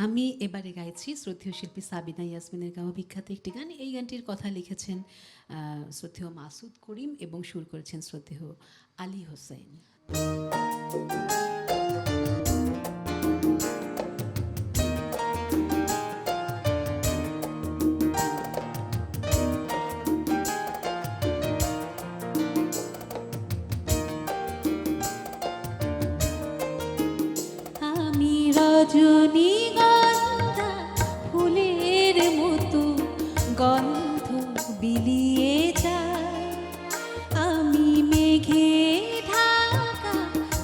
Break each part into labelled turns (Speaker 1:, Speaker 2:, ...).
Speaker 1: আমি এবারে গাইছি শ্রদ্ধেয় শিল্পী সাবিনা ইয়াসমিনের গাওয়া বিখ্যাত একটি গান। এই গানটির কথা লিখেছেন শ্রদ্ধেয় মাসুদ করিম এবং সুর করেছেন শ্রদ্ধেয় আলী হোসেন। আমি রজনীগন্ধা ফুলের মতো গন্ধ বিলিয়ে যায়, আমি মেঘে ঢাকা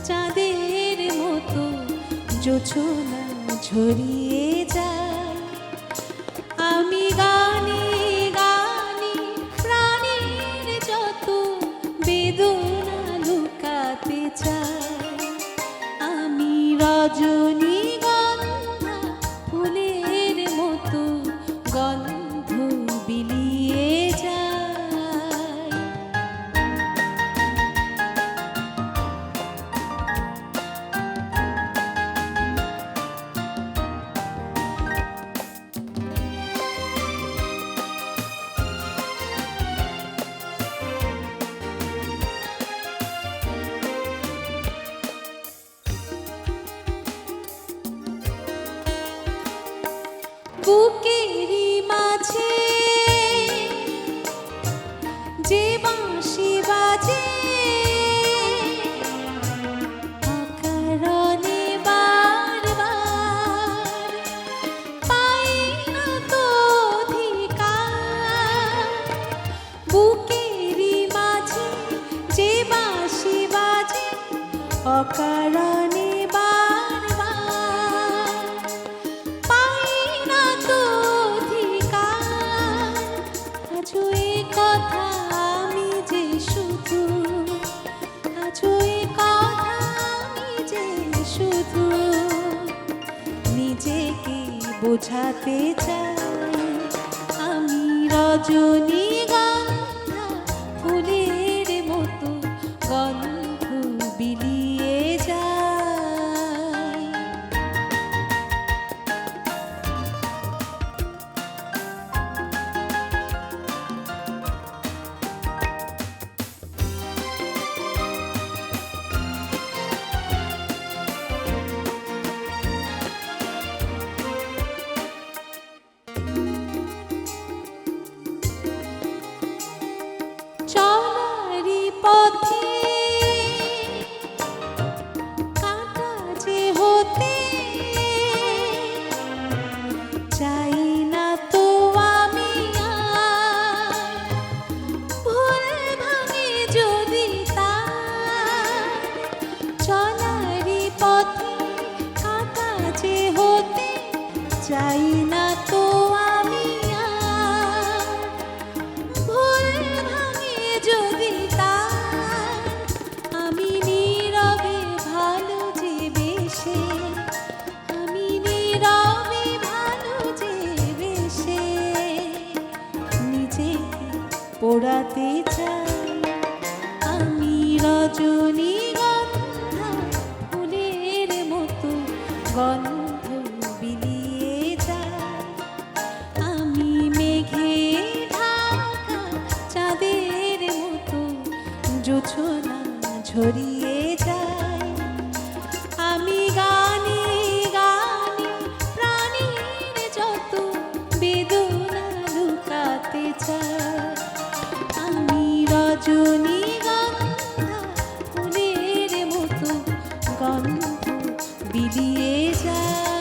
Speaker 1: চাঁদের মতো জোছনা ঝরিয়ে যায়। আমি গানে গানে প্রাণের যত বেদনা লুকাতে চাই, আমি রজনীগন্ধা ফুলের মতো গন্ধ বিলিয়ে যায়। বুকেরই মাঝে যে বাঁশি বাজে, অকারণে বারবার পাই না তো অধিকার। বুকেরই মাঝে যে বাঁশি বাজে, অকারণে নিজেকে বোঝাতে চাই, আমি রজনীগন্ধা ফুলের মতো গন্ধ বিলিয়ে যায়। চলারি পথে কাঁটা যে হতে চাই না তো আমি আর, ভুল ভাঙে যদি তার। চলারি পথে কাঁটা যে হতে চাই না তো আমি আর, ভুল ভাঙে যদি তার। আমি নীরবে ভালো যে বেশে, আমি নীরবে ভালো যে বেশে নিজেকে পোড়াতে চাই, আমি রজনীগন্ধা ফুলের মতো গন্ধ বিলিয়ে যায়। আমি মেঘে ঢাকা চাঁদের মতো জোছনা ঝরিয়ে যায়, আমি গানে গানে প্রাণীর যত বেদনা লুকাতে চাই, আমি রজনীগন্ধা ফুলের মতো গন্ধ বিলিয়ে যায়।